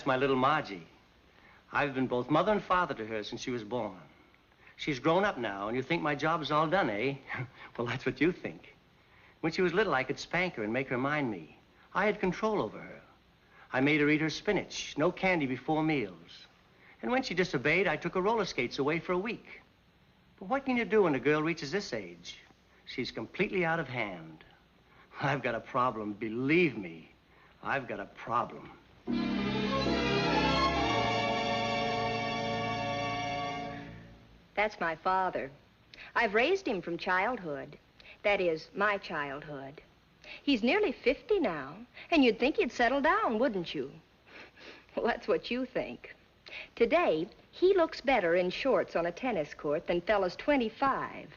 That's my little Margie. I've been both mother and father to her since she was born. She's grown up now, and you think my job is all done, eh? Well, that's what you think. When she was little, I could spank her and make her mind me. I had control over her. I made her eat her spinach, no candy before meals. And when she disobeyed, I took her roller skates away for a week. But what can you do when a girl reaches this age? She's completely out of hand. I've got a problem, believe me. I've got a problem. That's my father. I've raised him from childhood. That is, my childhood. He's nearly 50 now, and you'd think he'd settle down, wouldn't you? Well, that's what you think. Today, he looks better in shorts on a tennis court than fellas 25.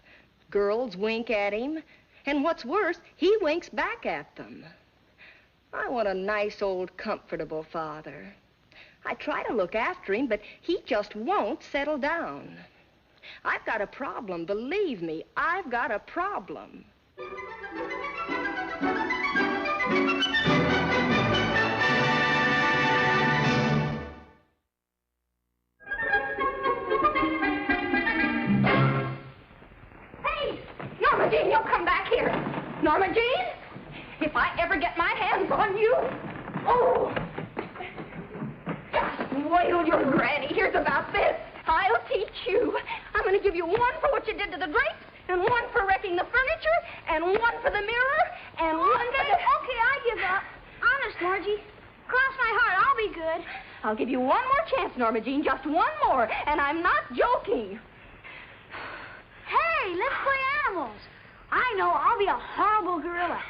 Girls wink at him, and what's worse, he winks back at them. I want a nice, old, comfortable father. I try to look after him, but he just won't settle down. I've got a problem, believe me, I've got a problem. Hey, Norma Jean, you'll come back here. Norma Jean, if I ever get my hands on you, oh, just wail your granny hears about this. I'll teach you. I'm going to give you one for what you did to the drapes, and one for wrecking the furniture, and one for the mirror, and one for the... Okay, I give up. Honest, Margie. Cross my heart, I'll be good. I'll give you one more chance, Norma Jean, just one more, and I'm not joking. Hey, let's play animals. I know, I'll be a horrible gorilla.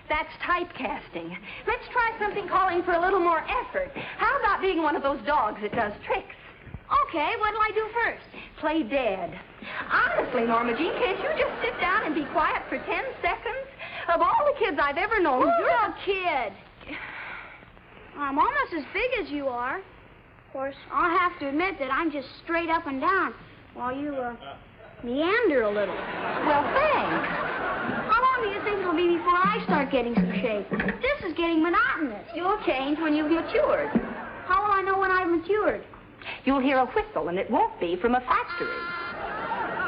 That's typecasting. Let's try something calling for a little more effort. How about being one of those dogs that does tricks? Okay, what'll I do first? Play dead. Honestly, Norma Jean, can't you just sit down and be quiet for 10 seconds? Of all the kids I've ever known, Who's you're a kid? I'm almost as big as you are. Of course, I'll have to admit that I'm just straight up and down, while you, meander a little. Well, thanks. How long do you think it'll be before I start getting some shape? This is getting monotonous. You'll change when you've matured. How will I know when I've matured? You'll hear a whistle, and it won't be from a factory.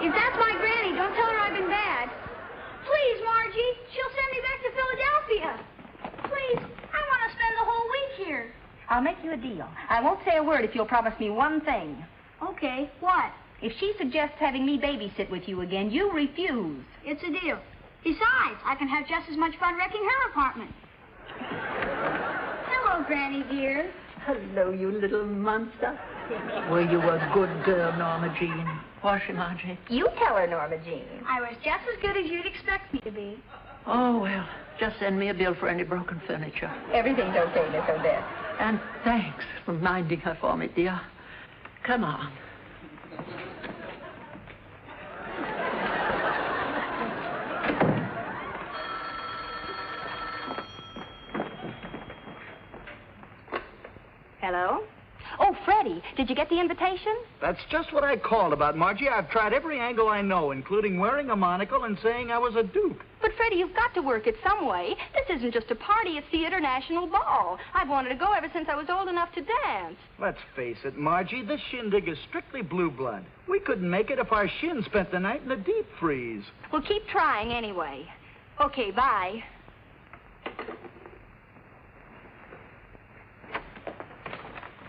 If that's my granny, don't tell her I've been bad. Please, Margie, she'll send me back to Philadelphia. Please, I want to spend the whole week here. I'll make you a deal. I won't say a word if you'll promise me one thing. Okay, what? If she suggests having me babysit with you again, you refuse. It's a deal. Besides, I can have just as much fun wrecking her apartment. Hello, Granny dear. Hello, you little monster. Were you a good girl, Norma Jean? Was she, Margie? You tell her, Norma Jean. I was just as good as you'd expect me to be. Oh, well, just send me a bill for any broken furniture. Everything's okay, Miss Odette. And thanks for minding her for me, dear. Come on. Hello? Oh, Freddie, did you get the invitation? That's just what I called about, Margie. I've tried every angle I know, including wearing a monocle and saying I was a duke. But, Freddie, you've got to work it some way. This isn't just a party, it's the International Ball. I've wanted to go ever since I was old enough to dance. Let's face it, Margie, this shindig is strictly blue blood. We couldn't make it if our shin spent the night in a deep freeze. Well, keep trying anyway. Okay, bye.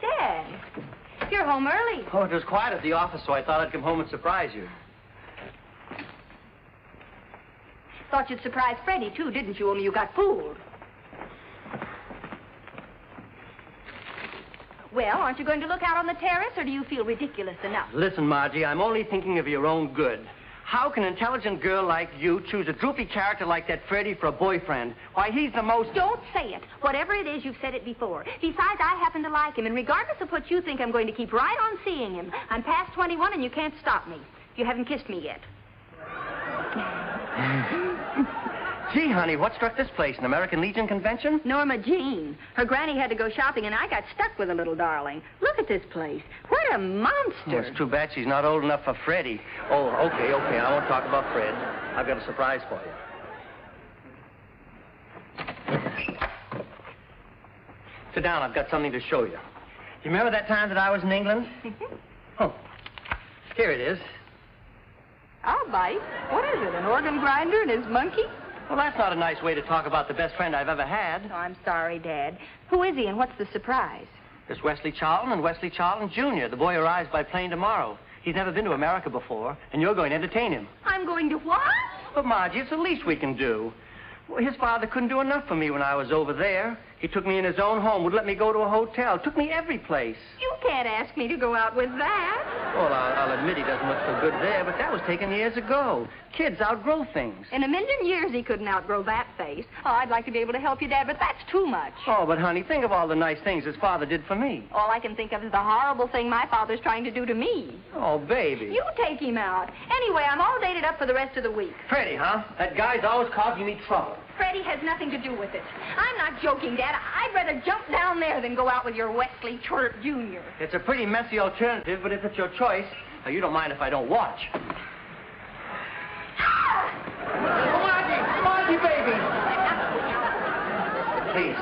Dad, you're home early. Oh, it was quiet at the office, so I thought I'd come home and surprise you. Thought you'd surprise Freddie, too, didn't you, only you got fooled. Well, aren't you going to look out on the terrace, or do you feel ridiculous enough? Listen, Margie, I'm only thinking of your own good. How can an intelligent girl like you choose a droopy character like that Freddie for a boyfriend? Why, he's the most... Don't say it. Whatever it is, you've said it before. Besides, I happen to like him, and regardless of what you think, I'm going to keep right on seeing him. I'm past 21, and you can't stop me. You haven't kissed me yet. Gee, honey, what struck this place? An American Legion convention? Norma Jean. Her granny had to go shopping, and I got stuck with a little darling. Look at this place. What a monster. Well, it's too bad she's not old enough for Freddie. Oh, okay. I won't talk about Fred. I've got a surprise for you. Sit down. I've got something to show you. You remember that time that I was in England? Oh, here it is. I'll bite. What is it, an organ grinder and his monkey? Well, that's not a nice way to talk about the best friend I've ever had. Oh, I'm sorry, Dad. Who is he and what's the surprise? It's Wesley Charlton and Wesley Charlton Jr. The boy arrives by plane tomorrow. He's never been to America before, and you're going to entertain him. I'm going to what? But, Margie, it's the least we can do. Well, his father couldn't do enough for me when I was over there. He took me in his own home, would let me go to a hotel, took me every place. You can't ask me to go out with that. Well, I'll admit he doesn't look so good there, but that was taken years ago. Kids outgrow things. In a million years, he couldn't outgrow that face. Oh, I'd like to be able to help you, Dad, but that's too much. Oh, but, honey, think of all the nice things his father did for me. All I can think of is the horrible thing my father's trying to do to me. Oh, baby. You take him out. Anyway, I'm all dated up for the rest of the week. Freddie, huh? That guy's always causing me trouble. Freddie has nothing to do with it. I'm not joking, Dad. I'd rather jump down there than go out with your Wesley Chirp Jr. It's a pretty messy alternative, but if it's your choice, you don't mind if I don't watch. Margie, baby! Please,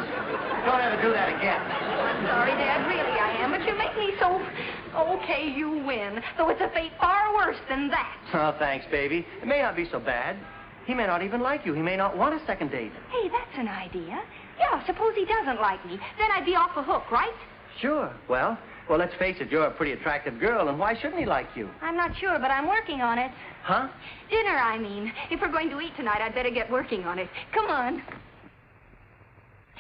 don't ever do that again. I'm sorry, Dad, really I am, but you make me so... Okay, you win. Though it's a fate far worse than that. Oh, thanks, baby. It may not be so bad. He may not even like you. He may not want a second date. Hey, that's an idea. Yeah, suppose he doesn't like me. Then I'd be off the hook, right? Sure. Well, let's face it, you're a pretty attractive girl, and why shouldn't he like you? I'm not sure, but I'm working on it. Huh? Dinner, I mean. If we're going to eat tonight, I'd better get working on it. Come on.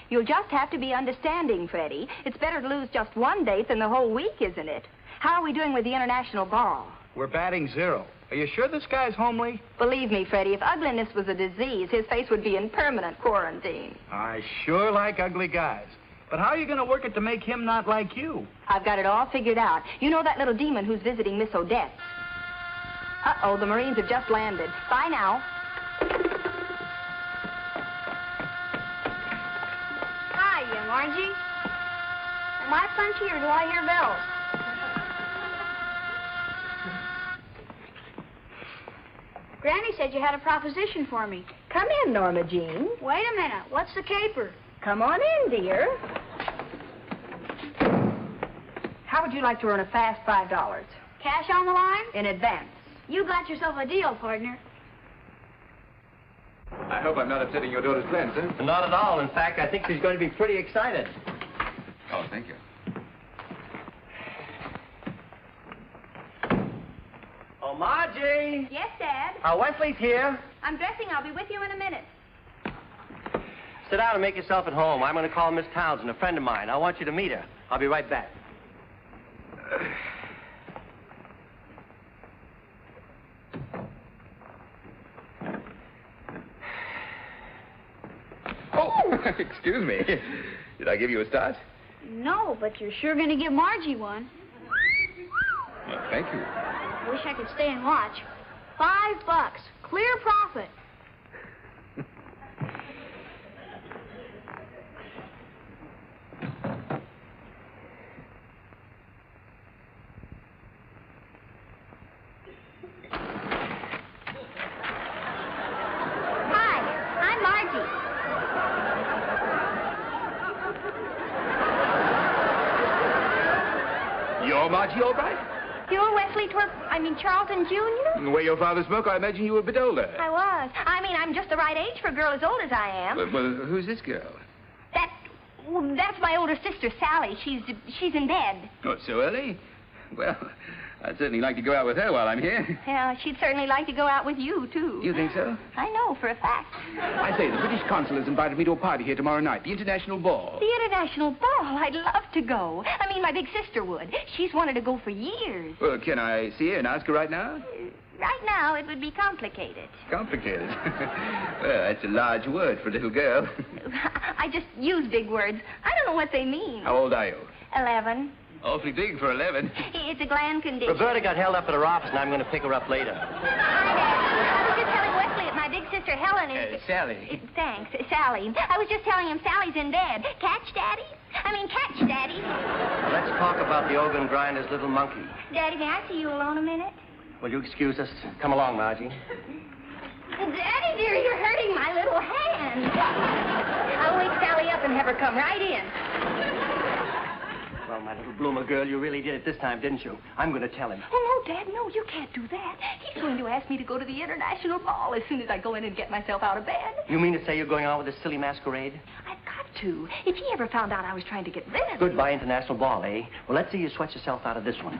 You'll just have to be understanding, Freddie. It's better to lose just one date than the whole week, isn't it? How are we doing with the international ball? We're batting 0. Are you sure this guy's homely? Believe me, Freddie, if ugliness was a disease, his face would be in permanent quarantine. I sure like ugly guys. But how are you going to work it to make him not like you? I've got it all figured out. You know that little demon who's visiting Miss Odette? Uh-oh, the Marines have just landed. Bye now. Hiya, Margie. Am I punchy or do I hear bells? Granny said you had a proposition for me. Come in, Norma Jean. Wait a minute. What's the caper? Come on in, dear. How would you like to earn a fast $5? Cash on the line? In advance. You got yourself a deal, partner. I hope I'm not upsetting your daughter's plans, sir. Not at all. In fact, I think she's going to be pretty excited. Oh, thank you. Oh, Margie! Yes, Dad. Wesley's here. I'm dressing. I'll be with you in a minute. Sit down and make yourself at home. I'm going to call Miss Townsend, a friend of mine. I want you to meet her. I'll be right back. Oh, excuse me. Did I give you a start? No, but you're sure going to give Margie one. Well, thank you. Wish I could stay and watch. $5. Clear profit. Hi, I'm Margie. You're Margie, all right? You're Wesley Charlton Jr.? The way your father spoke, I imagine you were a bit older. I was. I'm just the right age for a girl as old as I am. Well, who's this girl? That's my older sister, Sally. She's in bed. Oh, it's so early? Well, I'd certainly like to go out with her while I'm here. Yeah, she'd certainly like to go out with you, too. You think so? I know for a fact. I say, the British consul has invited me to a party here tomorrow night, the international ball. The international ball? I'd love to go. I mean, my big sister would. She's wanted to go for years. Well, can I see her and ask her right now? Right now, it would be complicated. Complicated? Well, that's a large word for a little girl. I just use big words. I don't know what they mean. How old are you? 11. Awfully big for 11. It's a gland condition. Roberta got held up at her office, and I'm going to pick her up later. Hi, Dad. I was just telling Wesley that my big sister Helen is... Sally. Thanks, Sally. I was just telling him Sally's in bed. Catch, Daddy? Catch, Daddy. Now, let's talk about the organ grinder's little monkey. Daddy, may I see you alone a minute? Will you excuse us? Come along, Margie. Daddy, dear, you're hurting my little hand. I'll wake Sally up and have her come right in. Well, my little bloomer girl, you really did it this time, didn't you? I'm going to tell him. Oh, no, Dad, no, you can't do that. He's going to ask me to go to the international ball as soon as I go in and get myself out of bed. You mean to say you're going on with this silly masquerade? I've got to. If he ever found out I was trying to get rid of him... Goodbye, international ball, eh? Well, let's see you sweat yourself out of this one.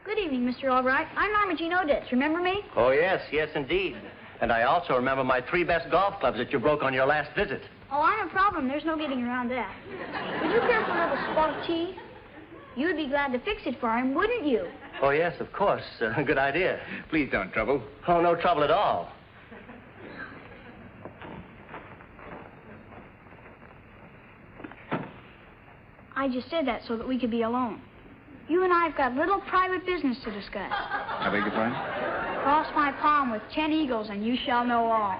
Good evening, Mr. Albright. I'm Margie Odets. Remember me? Oh, yes, yes, indeed. And I also remember my 3 best golf clubs that you broke on your last visit. Oh, I'm a problem. There's no getting around that. Would you care for another spot of tea? You'd be glad to fix it for him, wouldn't you? Oh, yes, of course. Good idea. Please don't trouble. Oh, no trouble at all. I just said that so that we could be alone. You and I have got little private business to discuss. I beg your pardon? Cross my palm with 10 eagles and you shall know all.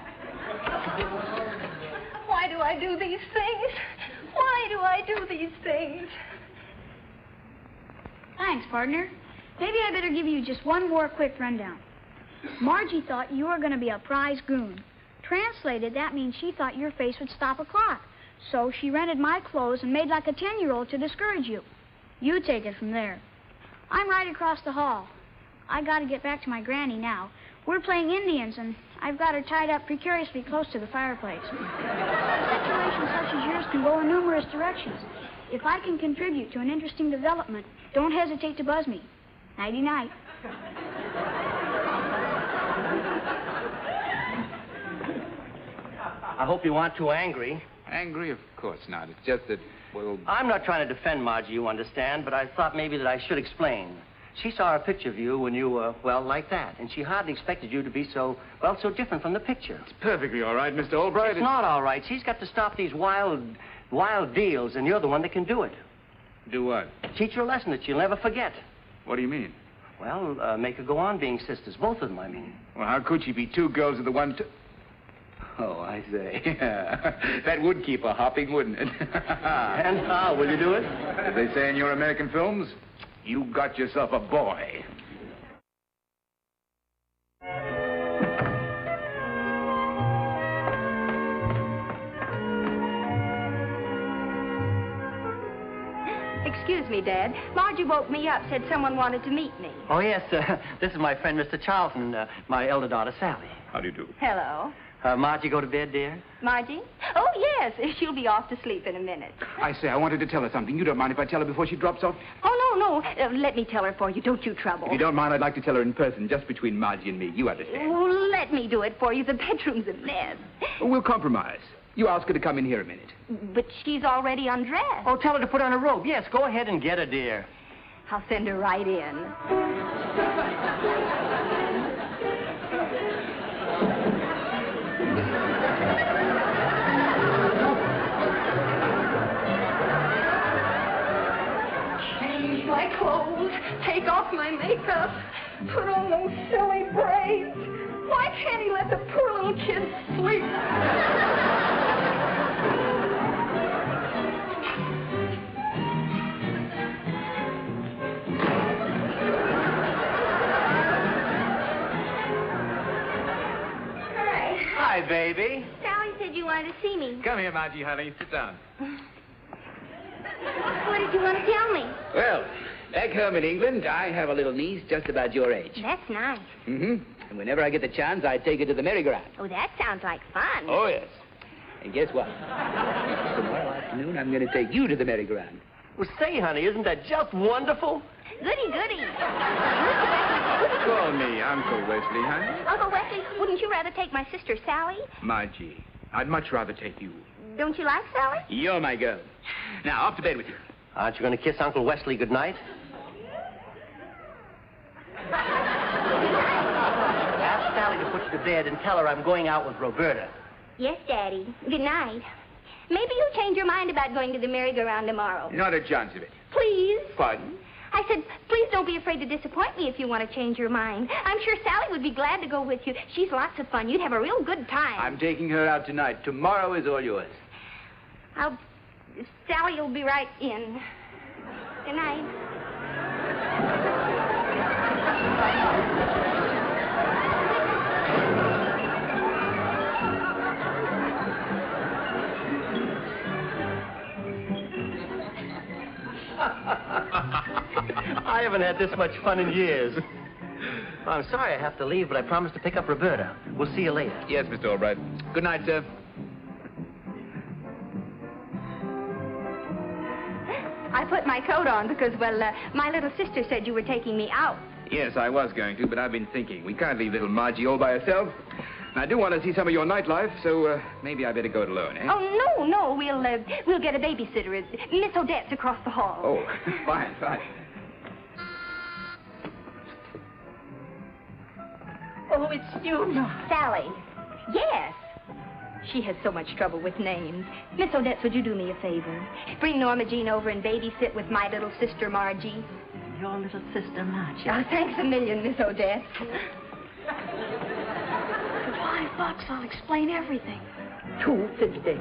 Why do I do these things? Why do I do these things? Thanks, partner. Maybe I better give you just one more quick rundown. Margie thought you were going to be a prize goon. Translated, that means she thought your face would stop a clock. So she rented my clothes and made like a 10-year-old to discourage you. You take it from there. I'm right across the hall. I got to get back to my granny now. We're playing Indians, and I've got her tied up precariously close to the fireplace. A situation such as yours can go in numerous directions. If I can contribute to an interesting development, don't hesitate to buzz me. Nighty-night. I hope you aren't too angry. Angry? Of course not. It's just that, well... I'm not trying to defend Margie, you understand, but I thought maybe that I should explain. She saw a picture of you when you were, well, like that, and she hardly expected you to be so, well, so different from the picture. It's perfectly all right, Mr. Albright. It's not all right. She's got to stop these wild deals, and you're the one that can do it. Do what? Teach her a lesson that she'll never forget. What do you mean? Well, make her go on being sisters, both of them, I mean. Well, how could she be 2 girls with the one... Oh, I say. That would keep her hopping, wouldn't it? And how? Will you do it? As they say in your American films, you got yourself a boy. Excuse me, Dad. Margie woke me up, said someone wanted to meet me. Oh, yes. This is my friend, Mr. Charlton, my elder daughter, Sally. How do you do? Hello. Margie, go to bed, dear? Margie? Oh, yes. She'll be off to sleep in a minute. I say, I wanted to tell her something. You don't mind if I tell her before she drops off? Oh, no. Let me tell her for you. Don't you trouble. If you don't mind, I'd like to tell her in person, just between Margie and me. You understand? Oh, let me do it for you. The bedroom's a mess. We'll compromise. You ask her to come in here a minute. But she's already undressed. Oh, tell her to put on a robe. Yes, go ahead and get her, dear. I'll send her right in. Change my clothes, take off my makeup, put on those silly braids. Why can't he let the poor little kid sleep? Hi, baby. Sally said you wanted to see me. Come here, Margie, honey. Sit down. What did you want to tell me? Well, back home in England, I have a little niece just about your age. That's nice. Mm-hmm. And whenever I get the chance, I take her to the merry-go-round. Oh, that sounds like fun. Oh, yes. And guess what? Tomorrow afternoon, I'm going to take you to the merry-go-round. Well, say, honey, isn't that just wonderful? Goody. Call me Uncle Wesley, honey. Uncle Wesley, wouldn't you rather take my sister Sally? Margie, I'd much rather take you. Don't you like Sally? You're my girl. Now, off to bed with you. Aren't you going to kiss Uncle Wesley goodnight? Ask Sally to put you to bed and tell her I'm going out with Roberta. Yes, Daddy. Good night. Maybe you'll change your mind about going to the merry-go-round tomorrow. Not a chance of it. Please? Pardon? I said, please don't be afraid to disappoint me if you want to change your mind. I'm sure Sally would be glad to go with you. She's lots of fun. You'd have a real good time. I'm taking her out tonight. Tomorrow is all yours. Sally will be right in. Good night. haven't had this much fun in years. Well, I'm sorry I have to leave, but I promised to pick up Roberta. We'll see you later. Yes, Mr. Albright. Good night, sir. I put my coat on because, well, my little sister said you were taking me out. Yes, I was going to, but I've been thinking. We can't leave little Margie all by herself. And I do want to see some of your nightlife, so maybe I better go it alone, eh? Oh, no. We'll get a babysitter. Miss Odette's across the hall. Oh, fine. Oh, it's you. Sally. Yes. She has so much trouble with names. Miss Odette, would you do me a favor? Bring Norma Jean over and babysit with my little sister, Margie. Your little sister, Margie. Oh, thanks a million, Miss Odette. $5, I'll explain everything. $2.50. $2.50.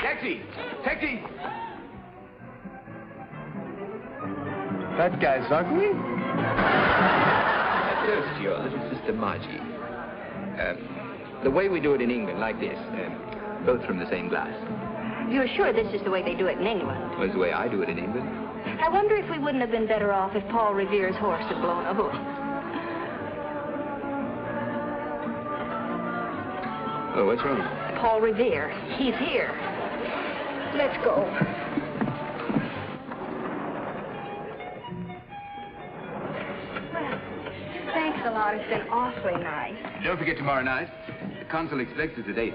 Taxi! That guy's ugly? That's your little sister Margie. The way we do it in England, like this, both from the same glass. You're sure this is the way they do it in England? Well, it's the way I do it in England. I wonder if we wouldn't have been better off if Paul Revere's horse had blown a hoof. Oh, what's wrong? Paul Revere. He's here. Let's go. Well, thanks a lot. It's been awfully nice. Don't forget tomorrow night. The consul expects us at 8.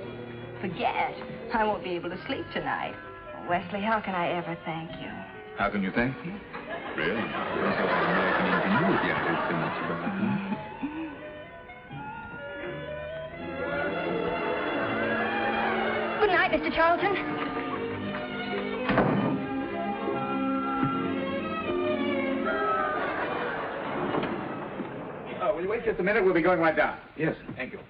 Forget. I won't be able to sleep tonight. Wesley, how can I ever thank you? How can you thank me? Really? That's what American ingenuity I heard so much about. Good night, Mr. Charlton. Oh, will you wait just a minute? We'll be going right down. Yes. Thank you.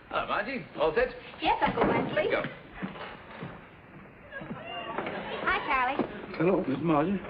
Hello, Margie. All set? Yes, Uncle Wesley. Go. Hi, Charlie. Hello, Miss Margie.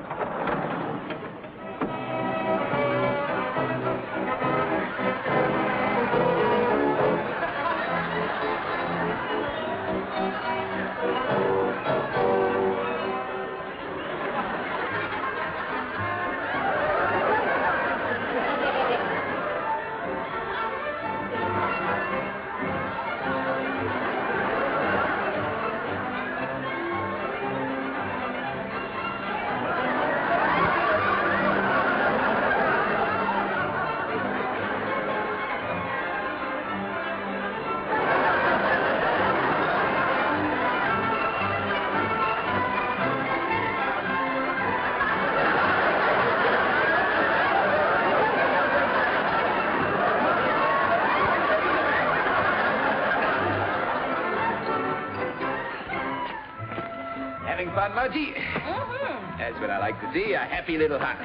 Having fun, Margie? Mm-hmm. That's what I like to see, a happy little heart.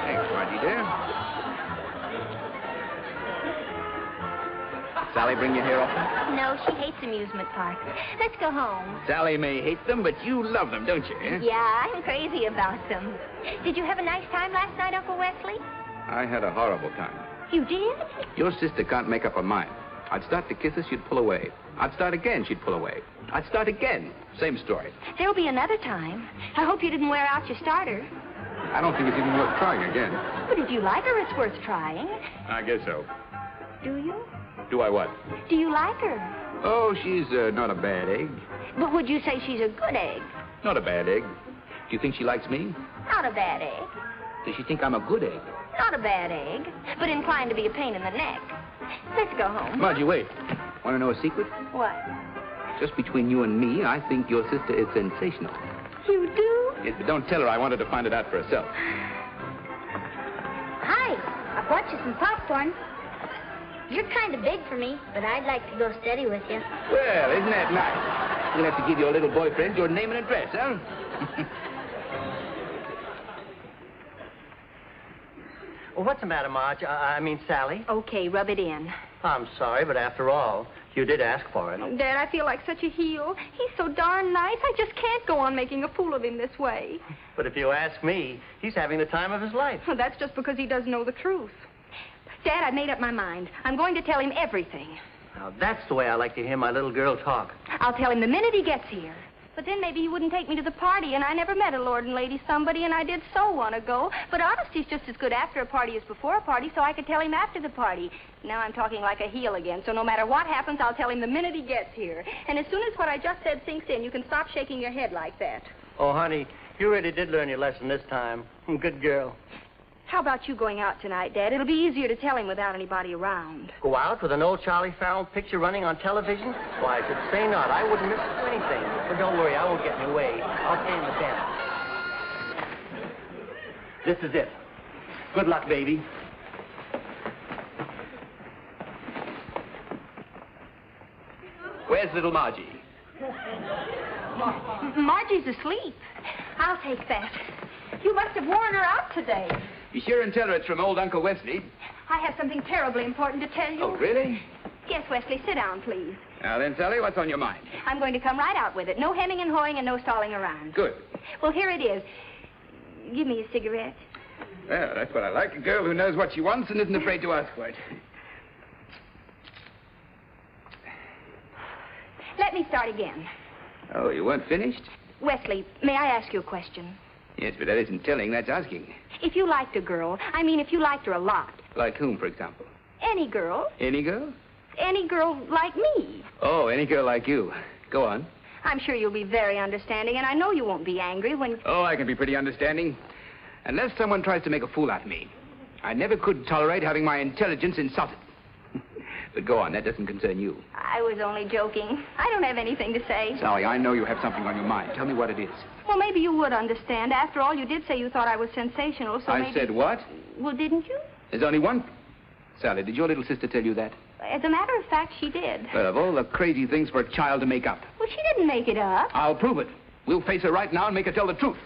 Thanks, Margie, dear. Sally bring your hair off? No, she hates amusement parks. Let's go home. Sally may hate them, but you love them, don't you? Eh? Yeah, I'm crazy about them. Did you have a nice time last night, Uncle Wesley? I had a horrible time. You did? Your sister can't make up her mind. I'd start to kiss her, she'd pull away. I'd start again, she'd pull away. I'd start again. Same story. There'll be another time. I hope you didn't wear out your starter. I don't think it's even worth trying again. But if you like her, it's worth trying. I guess so. Do you? Do I what? Do you like her? Oh, she's not a bad egg. But would you say she's a good egg? Not a bad egg. Do you think she likes me? Not a bad egg. Does she think I'm a good egg? Not a bad egg, but inclined to be a pain in the neck. Let's go home. Margie, wait. Want to know a secret? What? Just between you and me, I think your sister is sensational. You do? Yes, but don't tell her. I wanted to find it out for herself. Hi, I brought you some popcorn. You're kind of big for me, but I'd like to go steady with you. Well, isn't that nice? You'll have to give your little boyfriend your name and address, huh? Well, what's the matter, Marge? I mean, Sally? Okay, rub it in. I'm sorry, but after all, You did ask for it. Dad, I feel like such a heel. He's so darn nice. I just can't go on making a fool of him this way. But if you ask me, he's having the time of his life. Well, that's just because he doesn't know the truth. Dad, I've made up my mind. I'm going to tell him everything. Now, that's the way I like to hear my little girl talk. I'll tell him the minute he gets here. But then maybe he wouldn't take me to the party, and I never met a lord and lady somebody, and I did so want to go. But honesty's just as good after a party as before a party, so I could tell him after the party. Now I'm talking like a heel again, so no matter what happens, I'll tell him the minute he gets here. And as soon as what I just said sinks in, you can stop shaking your head like that. Oh, honey, you really did learn your lesson this time. Good girl. How about you going out tonight, Dad? It'll be easier to tell him without anybody around. Go out with an old Charlie Farrell picture running on television? Why, I should say not. I wouldn't miss it for anything. But don't worry, I won't get in your way. I'll stay in the den. This is it. Good luck, baby. Where's little Margie? Margie's asleep. I'll take that. You must have worn her out today. Be sure and tell her it's from old Uncle Wesley. I have something terribly important to tell you. Oh, really? Yes, Wesley, sit down, please. Now then, Sally, what's on your mind? I'm going to come right out with it. No hemming and hawing and no stalling around. Good. Well, here it is. Give me a cigarette. Well, that's what I like, a girl who knows what she wants and isn't afraid to ask for it. Let me start again. Oh, you weren't finished? Wesley, may I ask you a question? Yes, but that isn't telling, that's asking. If you liked a girl, I mean if you liked her a lot. Like whom, for example? Any girl. Any girl? Any girl like me. Oh, any girl like you. Go on. I'm sure you'll be very understanding, and I know you won't be angry when... Oh, I can be pretty understanding. Unless someone tries to make a fool out of me. I never could tolerate having my intelligence insulted. But go on, that doesn't concern you. I was only joking. I don't have anything to say. Sally, I know you have something on your mind. Tell me what it is. Well, maybe you would understand. After all, you did say you thought I was sensational, so I said what? Well, didn't you? There's only one... Sally, did your little sister tell you that? As a matter of fact, she did. Well, of all the crazy things for a child to make up. Well, she didn't make it up. I'll prove it. We'll face her right now and make her tell the truth.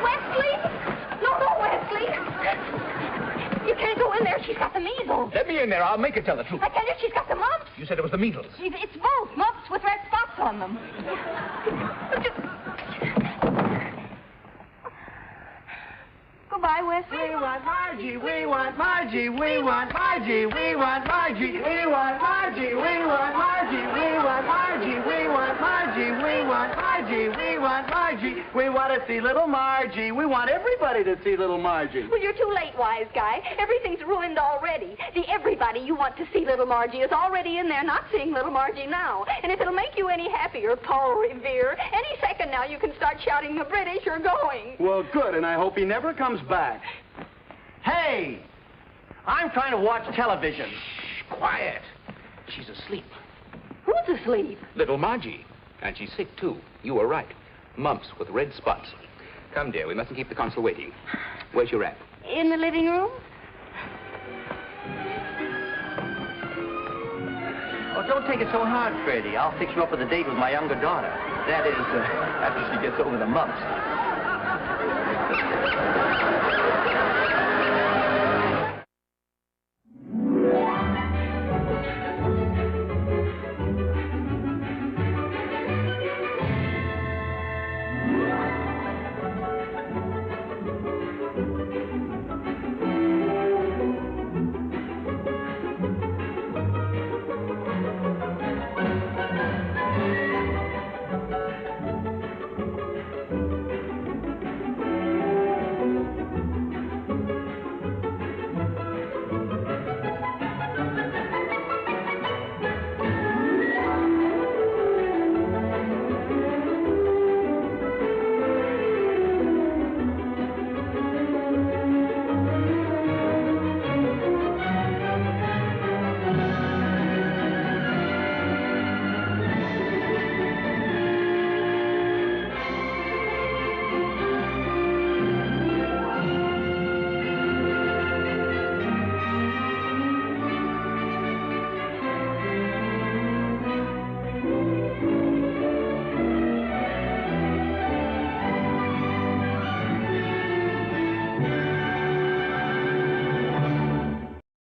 Wesley! No, Wesley! You can't go in there. She's got the measles. Let me in there. I'll make her tell the truth. I tell you, she's got the mumps. You said it was the measles. It's both. Mumps with red spots on them. Goodbye, Wesley. We want Margie, we want Margie, we want Margie, we want Margie, we want Margie, we want Margie, we want Margie, we want Margie, we want Margie, we want Margie. We want to see little Margie. We want everybody to see little Margie. Well, you're too late, wise guy. Everything's ruined already. The everybody you want to see little Margie is already in there not seeing little Margie now. And if it'll make you any happier, Paul Revere, any second now you can start shouting the British are going. Well, good, and I hope he never comes back. Hey! I'm trying to watch television. Shh, quiet. She's asleep. Who's asleep? Little Margie. And she's sick, too. You were right. Mumps with red spots. Come, dear, we mustn't keep the consul waiting. Where's your wrap? In the living room? Oh, don't take it so hard, Freddie. I'll fix you up with a date with my younger daughter. That is, after she gets over the mumps.